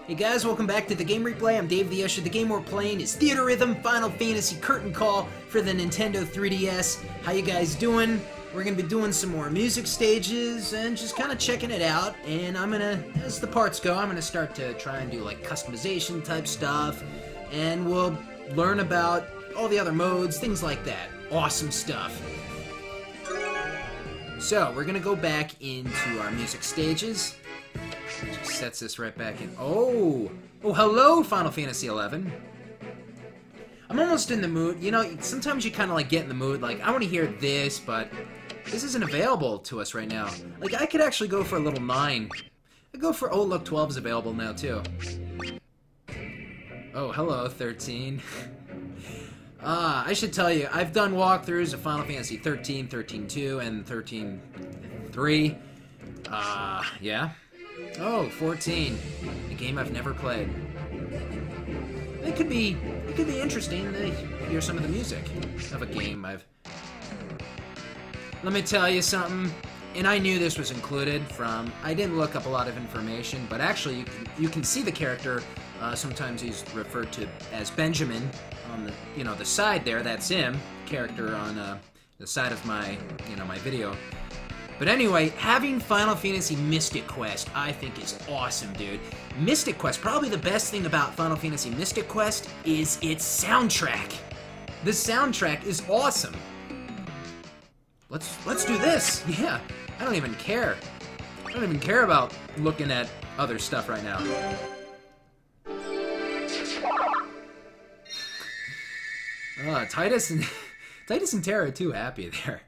Hey guys, welcome back to the Game Replay. I'm DavetheUsher. The game we're playing is Theatrhythm Final Fantasy Curtain Call for the Nintendo 3DS. How you guys doing? We're going to be doing some more music stages and just kind of checking it out. And I'm going to, as the parts go, I'm going to start to try and do like customization type stuff. And we'll learn about all the other modes, things like that. Awesome stuff. So, we're going to go back into our music stages. Just sets this right back in. Oh, hello, Final Fantasy 11. I'm almost in the mood. You know, sometimes you kind of like get in the mood, like, I want to hear this, but this isn't available to us right now. Like, I could actually go for a little 9. I'd go for, oh, look, 12 is available now, too. Oh, hello, 13. I should tell you, I've done walkthroughs of Final Fantasy 13, 13-2, and 13-3. Yeah. Oh, 14. A game I've never played. It could be interesting to hear some of the music of a game I've... Let me tell you something, and I knew this was included from... I didn't look up a lot of information, but actually you can see the character. Sometimes he's referred to as Benjamin on the, you know, the side there. That's him, character on the side of my, you know, my video. But anyway, having Final Fantasy Mystic Quest, I think is awesome, dude. Mystic Quest, probably the best thing about Final Fantasy Mystic Quest is its soundtrack. The soundtrack is awesome. Let's do this. Yeah, I don't even care. I don't even care about looking at other stuff right now. Titus and Terra are too happy there.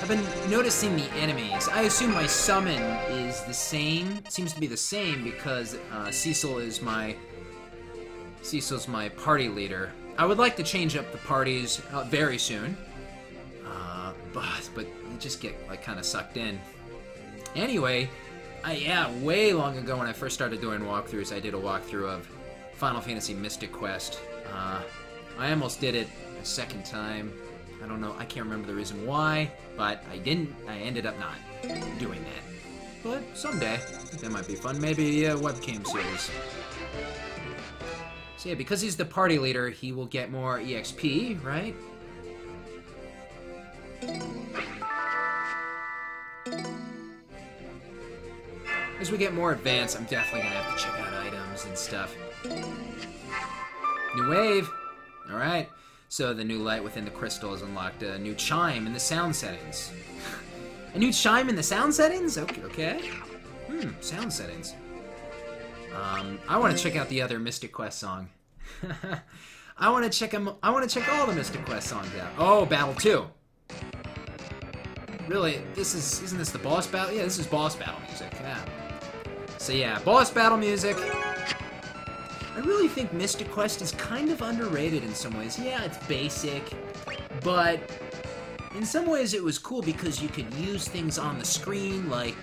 I've been noticing the enemies. I assume my summon is the same. Seems to be the same because Cecil's my party leader. I would like to change up the parties very soon, but you just get like kind of sucked in. Anyway, yeah, way long ago when I first started doing walkthroughs, I did a walkthrough of Final Fantasy Mystic Quest. I almost did it a second time. I don't know, I can't remember the reason why, but I didn't. I ended up not doing that. But someday, I think that might be fun. Maybe a webcam series. So yeah, because he's the party leader, he will get more EXP, right? as we get more advanced, I'm definitely gonna have to check out items and stuff. New wave! Alright. So the new light within the crystal has unlocked a new chime in the sound settings. A new chime in the sound settings? Okay. Sound settings. I want to check out the other Mystic Quest song. I want to check all the Mystic Quest songs out. Oh, Battle 2. Really? Isn't this the boss battle? Yeah, this is boss battle music. Yeah. So yeah, boss battle music. I really think Mystic Quest is kind of underrated in some ways. Yeah, it's basic, but in some ways it was cool because you could use things on the screen, like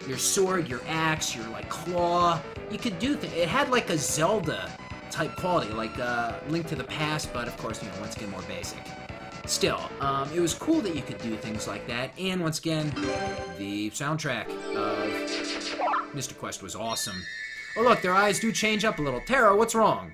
your sword, your axe, your like claw. You could do things. It had like a Zelda type quality, like Link to the Past, but of course, once again, more basic. Still, it was cool that you could do things like that, and once again, the soundtrack of Mystic Quest was awesome. Oh look, their eyes do change up a little. Tara, what's wrong?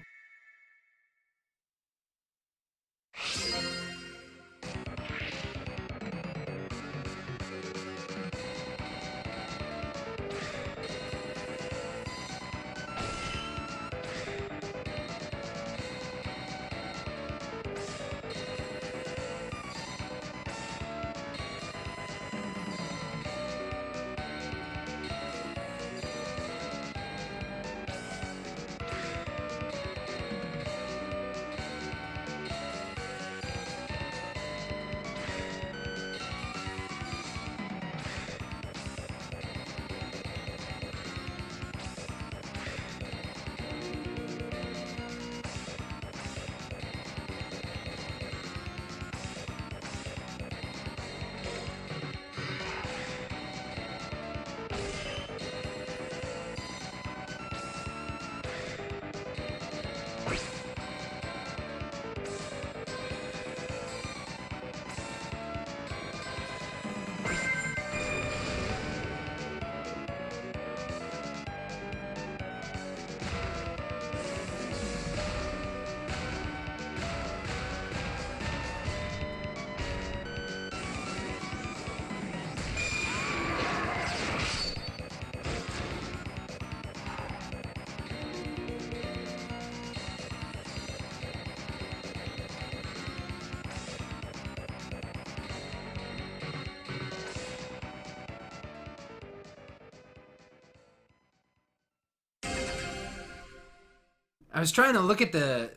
I was trying to look at the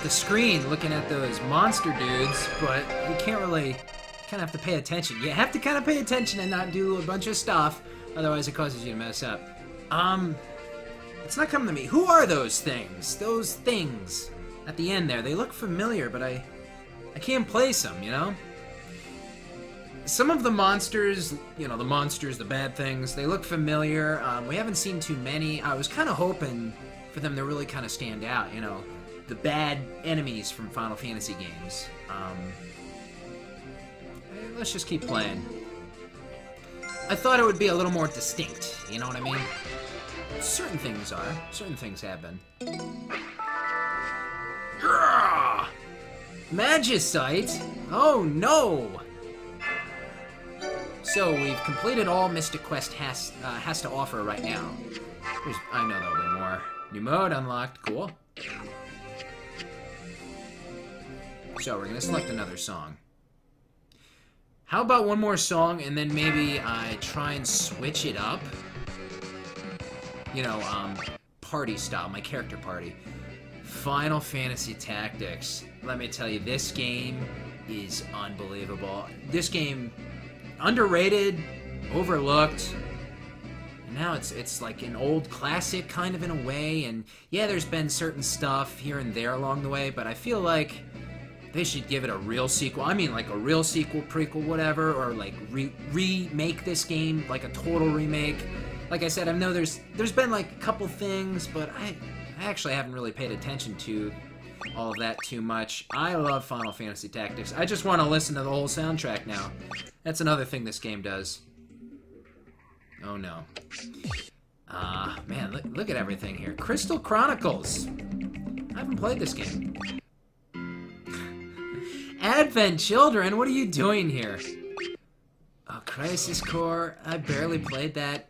screen, looking at those monster dudes, but you can't really, kind of have to pay attention. You have to kind of pay attention and not do a bunch of stuff, otherwise it causes you to mess up. It's not coming to me. Who are those things? Those things at the end there. They look familiar, but I can't place them, Some of the monsters, the bad things, they look familiar. We haven't seen too many. I was kind of hoping for them to really kind of stand out, the bad enemies from Final Fantasy games. Let's just keep playing. I thought it would be a little more distinct, you know what I mean? Certain things are. Certain things have been. Magicite? Oh no! So we've completed all Mystic Quest has to offer right now. I know there'll be more. New mode unlocked. Cool. So we're gonna select another song. How about one more song and then maybe I try and switch it up? Party style, my character party. Final Fantasy Tactics. Let me tell you, this game is unbelievable. This game, underrated, overlooked. Now it's like an old classic kind of in a way, and yeah, there's been certain stuff here and there along the way, but I feel like they should give it a real sequel. I mean, like a real sequel, prequel, whatever, or like remake this game, like a total remake. Like I said, I know there's been like a couple things, but I actually haven't really paid attention to all of that too much. I love Final Fantasy Tactics. I just want to listen to the whole soundtrack now. That's another thing this game does. Oh no. Man, look at everything here. Crystal Chronicles. I haven't played this game. Advent Children, what are you doing here? Oh, Crisis Core. I barely played that.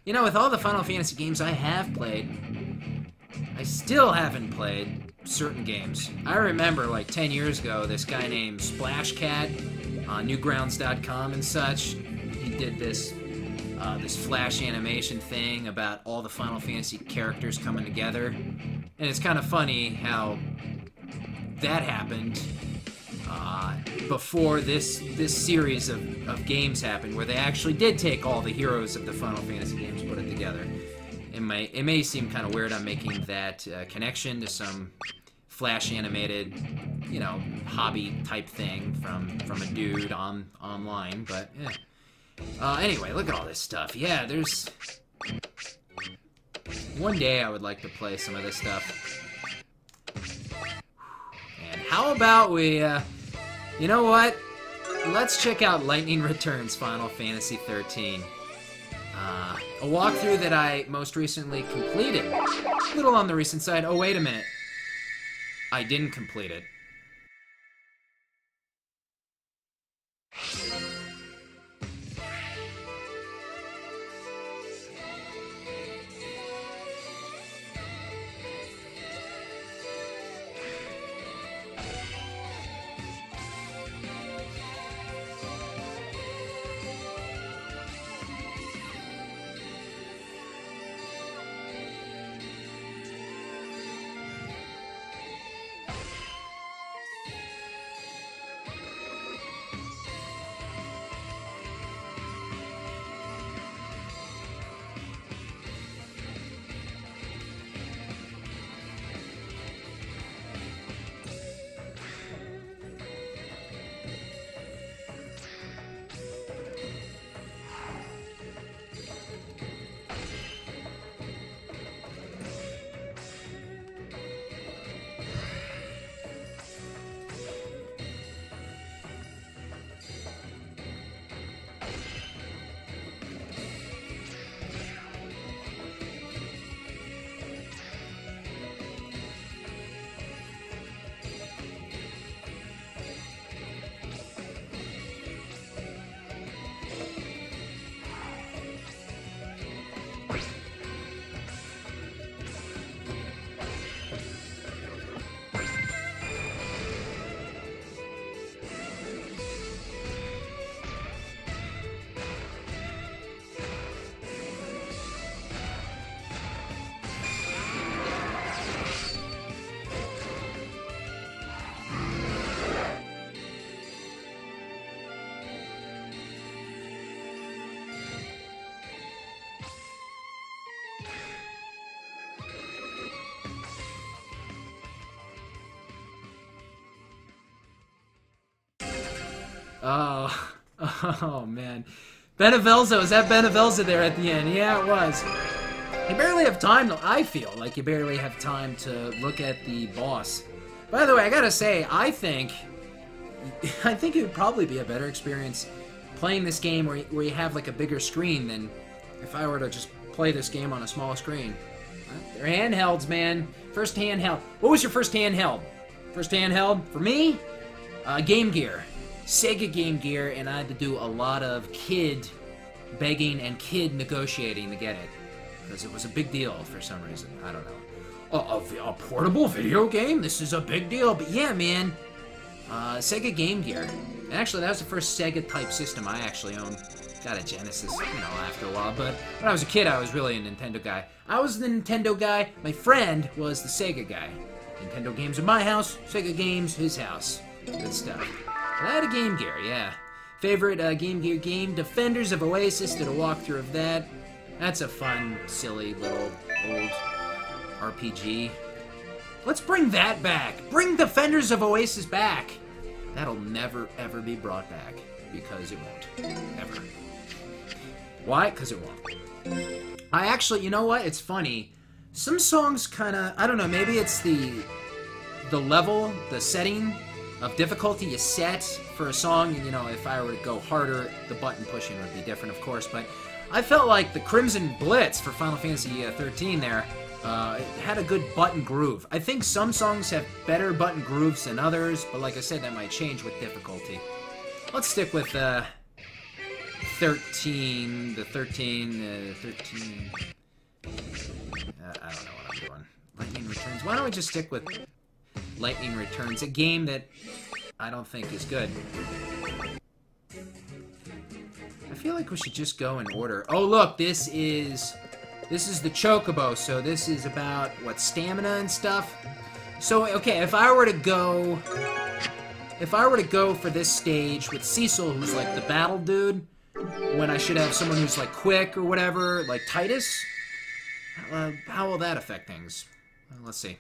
You know, with all the Final Fantasy games I have played, I still haven't played certain games. I remember, like, 10 years ago, this guy named Splashcat on Newgrounds.com and such, he did this Flash animation thing about all the Final Fantasy characters coming together. And it's kind of funny how that happened before this series of games happened, where they actually did take all the heroes of the Final Fantasy games and put it together. It may seem kind of weird I'm making that connection to some Flash animated, you know, hobby type thing from a dude online, but yeah. Anyway, look at all this stuff. Yeah, there's... One day I would like to play some of this stuff. And how about we, you know what? Let's check out Lightning Returns Final Fantasy 13. A walkthrough that I most recently completed. A little on the recent side. Oh, wait a minute. I didn't complete it. Oh man. Benevelzo, is that Benevelzo there at the end? Yeah, it was. You barely have time, I feel like you barely have time to look at the boss. By the way, I gotta say, I think it would probably be a better experience playing this game where you have like a bigger screen than if I were to just play this game on a small screen. They're handhelds, man. First handheld. What was your first handheld? First handheld? For me? Game Gear. Sega Game Gear, and I had to do a lot of kid begging and kid negotiating to get it. Because it was a big deal for some reason. I don't know. A portable video game? This is a big deal. But yeah, man. Sega Game Gear. And actually, that was the first Sega-type system I actually owned. Got a Genesis, you know, after a while. But when I was a kid, I was really a Nintendo guy. I was the Nintendo guy. My friend was the Sega guy. Nintendo games at my house. Sega games, his house. Good stuff. I had a Game Gear, yeah. Favorite Game Gear game? Defenders of Oasis. Did a walkthrough of that. That's a fun, silly, little, old RPG. Let's bring that back. Bring Defenders of Oasis back. That'll never, ever be brought back. Because it won't. Ever. Why? Because it won't. I actually, you know what? It's funny. Some songs kind of, I don't know, maybe it's the level, the setting of difficulty you set for a song. You know, if I were to go harder, the button pushing would be different, of course, but I felt like the Crimson Blitz for Final Fantasy 13 there had a good button groove. I think some songs have better button grooves than others, but like I said, that might change with difficulty. Let's stick with 13. The 13. 13. I don't know what I'm doing. Lightning Returns. Why don't we just stick with Lightning Returns? A game that I don't think is good. I feel like we should just go in order. Oh, look, this is the Chocobo, so this is about, what, stamina and stuff? So, okay, if I were to go for this stage with Cecil, who's like the battle dude, when I should have someone who's like quick or whatever, like Titus, how will that affect things? Let's see.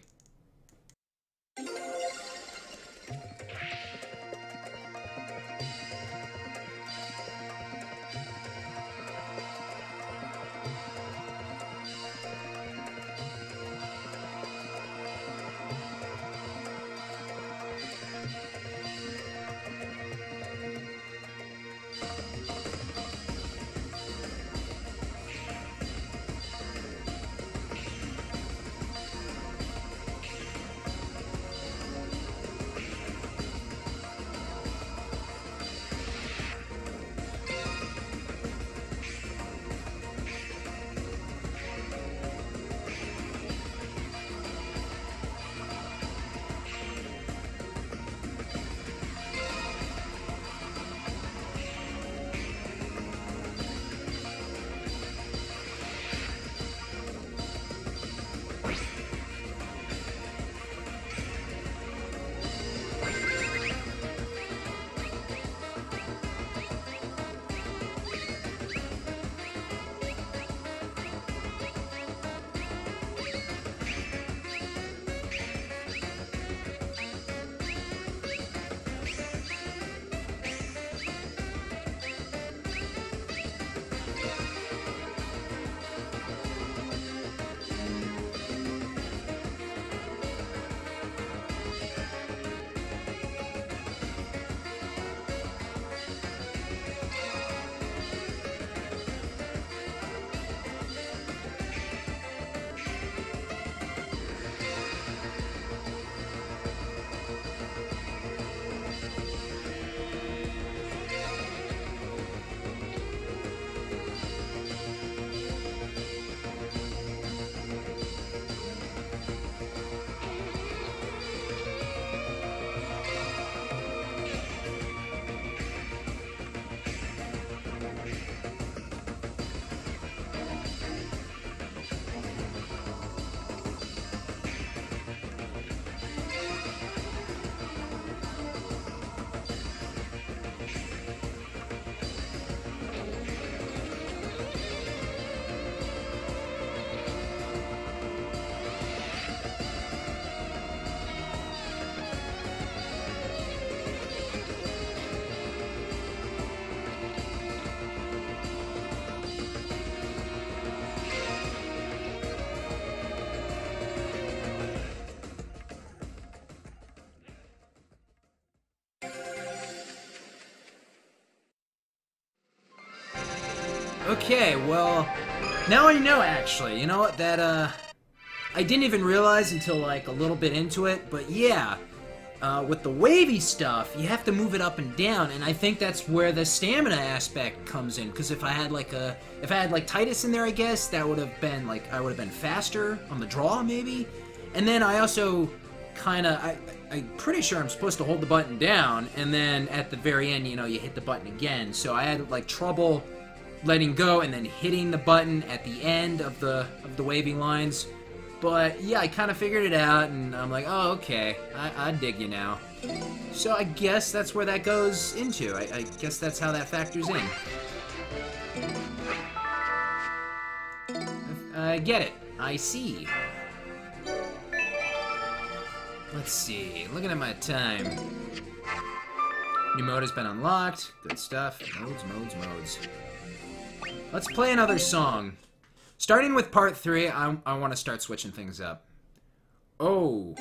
Okay, well, now I know, actually. You know what, that, I didn't even realize until, like, a little bit into it, but yeah, with the wavy stuff, you have to move it up and down, and I think that's where the stamina aspect comes in, because if I had, like, Titus in there, I guess, that would have been, like, I would have been faster on the draw, maybe? And then I also I'm pretty sure I'm supposed to hold the button down, and then at the very end, you know, you hit the button again, so I had, like, trouble letting go and then hitting the button at the end of the wavy lines. But yeah, I kind of figured it out, and I'm like, oh, okay, I dig you now. So I guess that's where that goes into. I guess that's how that factors in. I get it. I see. Let's see. Looking at my time. New mode has been unlocked. Good stuff. Modes. Let's play another song. Starting with part 3, I want to start switching things up. Oh.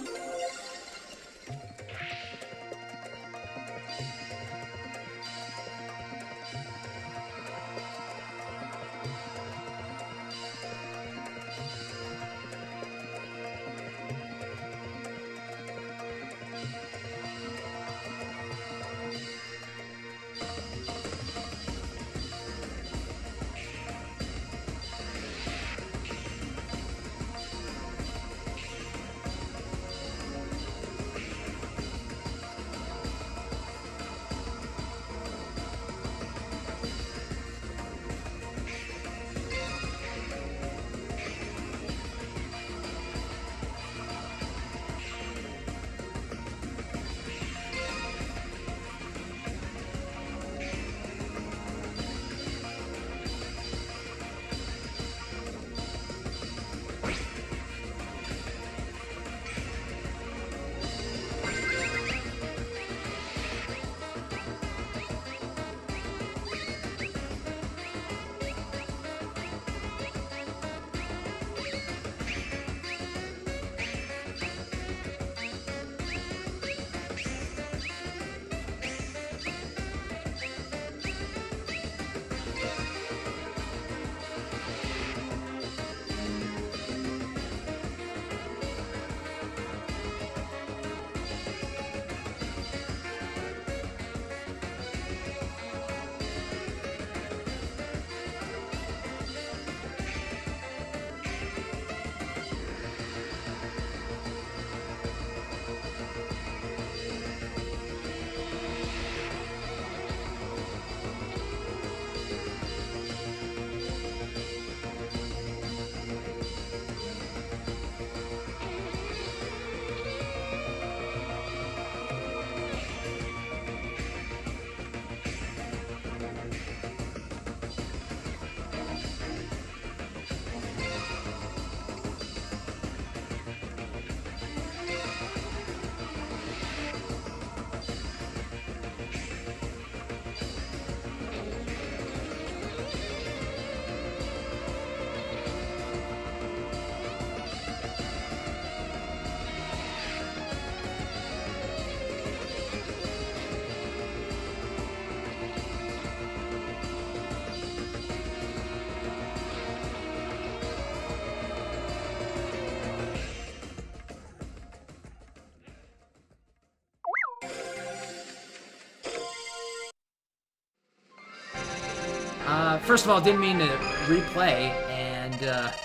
first of all, didn't mean to replay, and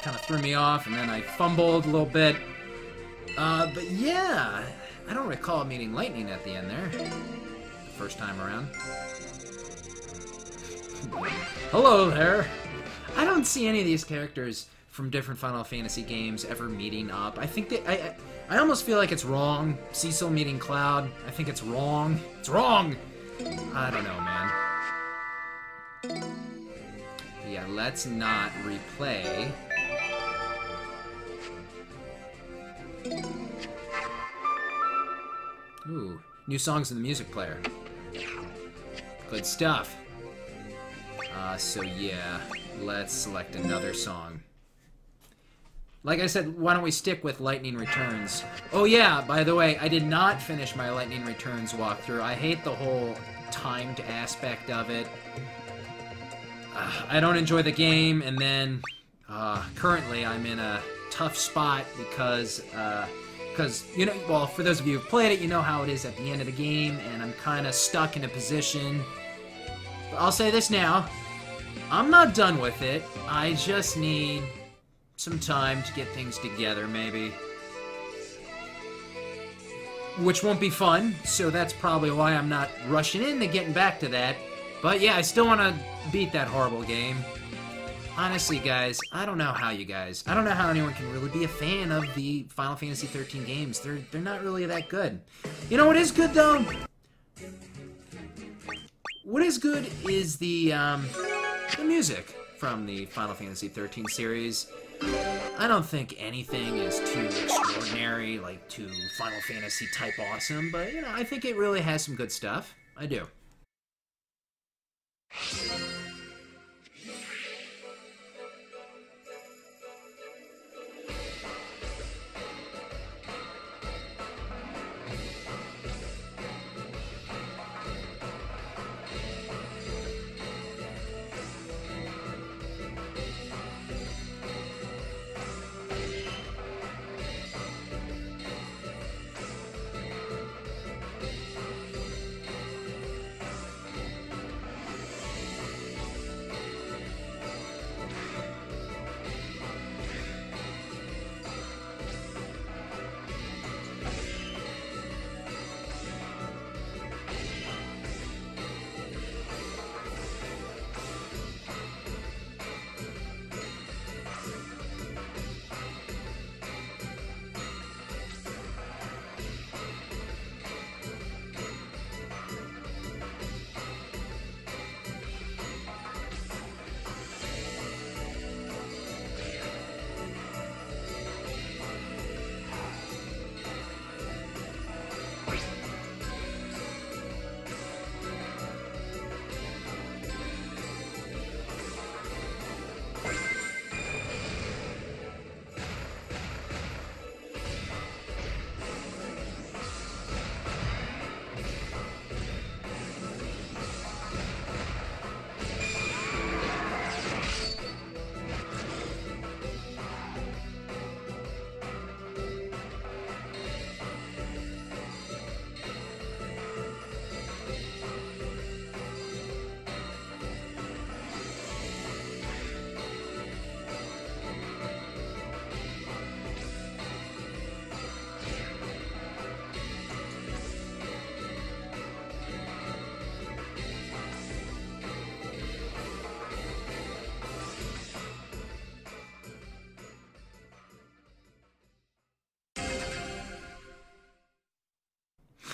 kind of threw me off, and then I fumbled a little bit. But yeah, I don't recall meeting Lightning at the end there. The first time around. Hello there. I don't see any of these characters from different Final Fantasy games ever meeting up. I think that I almost feel like it's wrong. Cecil meeting Cloud. I think it's wrong. It's wrong. I don't know, man. Yeah, let's not replay. Ooh, new songs in the music player. Good stuff. So yeah, let's select another song. Like I said, why don't we stick with Lightning Returns? Oh yeah, by the way, I did not finish my Lightning Returns walkthrough. I hate the whole timed aspect of it. I don't enjoy the game, and then currently I'm in a tough spot because you know, well, for those of you who've played it, you know how it is at the end of the game, and I'm kind of stuck in a position. But I'll say this now, I'm not done with it. I just need some time to get things together, maybe. Which won't be fun, so that's probably why I'm not rushing into getting back to that. But yeah, I still want to beat that horrible game. Honestly, guys, I don't know how anyone can really be a fan of the Final Fantasy 13 games. They're not really that good. You know what is good, though? What is good is the music from the Final Fantasy 13 series. I don't think anything is too extraordinary, like too Final Fantasy type awesome, but, you know, I think it really has some good stuff. I do.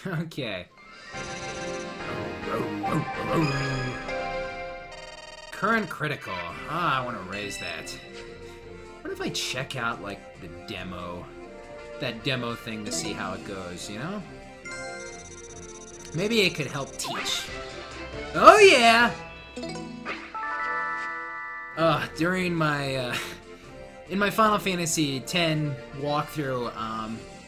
Okay. Current critical. Ah, I want to raise that. What if I check out, like, the demo? That demo thing to see how it goes, you know? Maybe it could help teach. Oh, yeah! During my, in my Final Fantasy X walkthrough,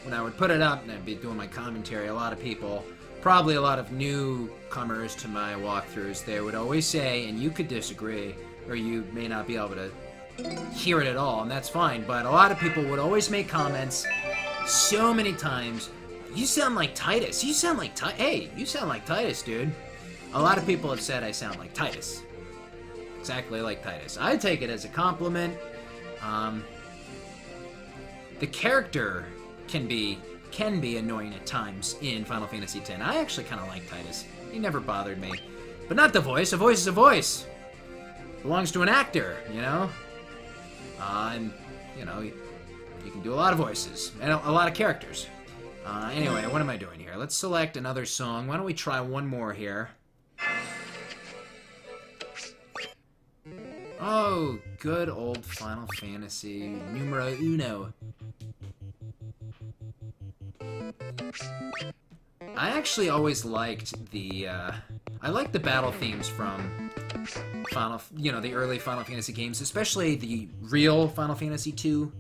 when I would put it up and I'd be doing my commentary, a lot of people, probably a lot of newcomers to my walkthroughs, they would always say, and you could disagree, or you may not be able to hear it at all, and that's fine, but a lot of people would always make comments so many times, you sound like Titus, you sound like hey, you sound like Titus, dude. A lot of people have said I sound like Titus. exactly like Titus. I take it as a compliment. The character can be annoying at times in Final Fantasy X. I actually kind of like Titus. He never bothered me. But not the voice. A voice is a voice. Belongs to an actor, you know? And, you know, you can do a lot of voices. And a lot of characters. Anyway, what am I doing here? Let's select another song. Why don't we try one more here? Oh, good old Final Fantasy numero uno. I actually always liked the, I like the battle themes from the early Final Fantasy games, especially the real Final Fantasy II.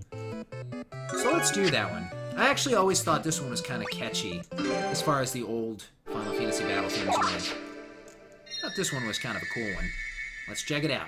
So let's do that one. I actually always thought this one was kind of catchy, as far as the old Final Fantasy battle themes went. I thought this one was kind of a cool one. Let's check it out.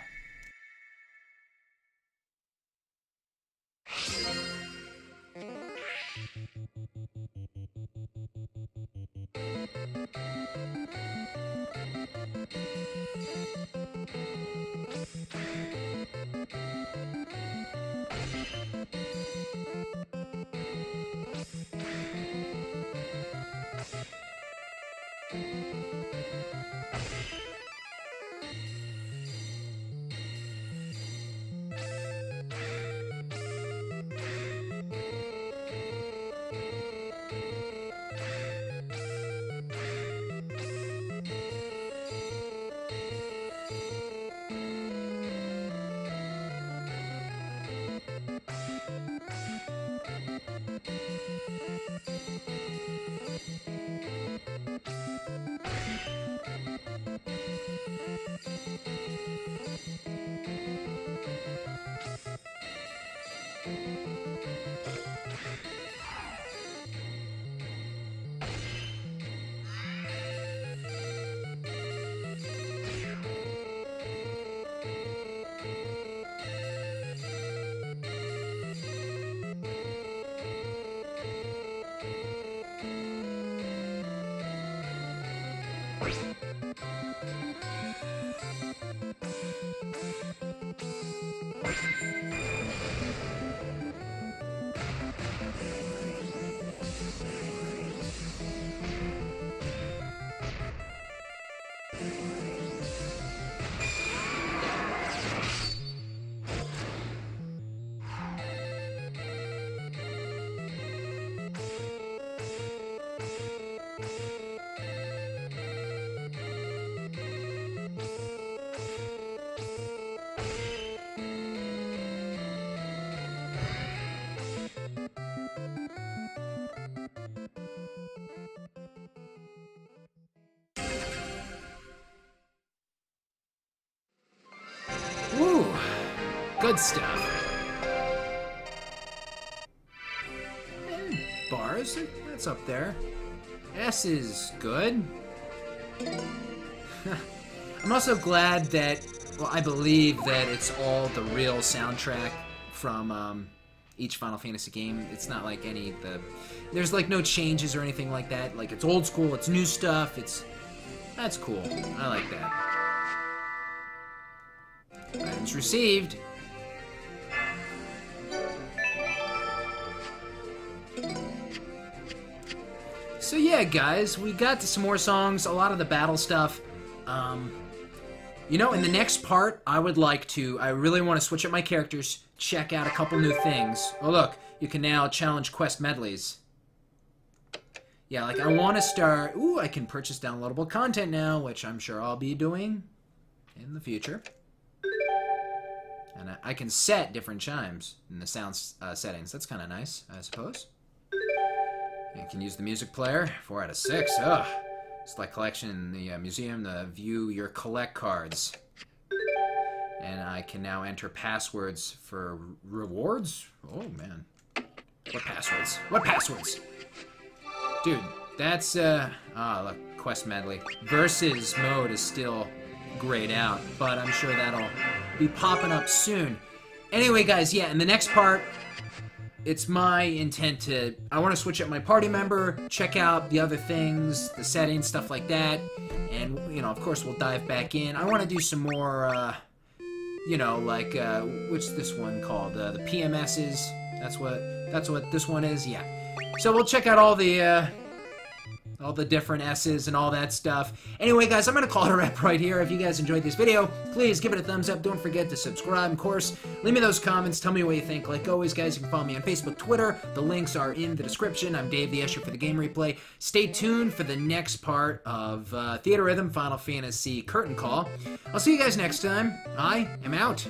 Woo! Good stuff. And bars, that's up there. S is good. I'm also glad that, well, I believe that it's all the real soundtrack from each Final Fantasy game. It's not like there's like no changes or anything like that. Like, it's old school, it's new stuff, that's cool. I like that. Items received. So yeah, guys, we got to some more songs, a lot of the battle stuff. You know, in the next part, I really want to switch up my characters, check out a couple new things. Oh look, you can now challenge quest medleys. Yeah, like I want to start, I can purchase downloadable content now, which I'm sure I'll be doing in the future. And I can set different chimes in the sound settings. That's kind of nice, I suppose. You can use the music player. 4 out of 6. Ugh. Select collection in the museum to view your collect cards. And I can now enter passwords for rewards? Oh, man. What passwords? What passwords? Dude, that's, look, quest medley. Versus mode is still grayed out, but I'm sure that'll be popping up soon. Anyway, guys, yeah, in the next part, it's my intent I want to switch up my party member, check out the other things, the settings, stuff like that, and, you know, of course, we'll dive back in. I want to do some more you know, like what's this one called? The PMSs. That's what this one is. Yeah. So we'll check out all the different S's and all that stuff. Anyway, guys, I'm going to call it a wrap right here. If you guys enjoyed this video, please give it a thumbs up. Don't forget to subscribe. Of course, leave me those comments. Tell me what you think. Like always, guys, you can follow me on Facebook, Twitter. The links are in the description. I'm Dave the Usher for the Game Replay. Stay tuned for the next part of Theatrhythm Final Fantasy Curtain Call. I'll see you guys next time. I am out.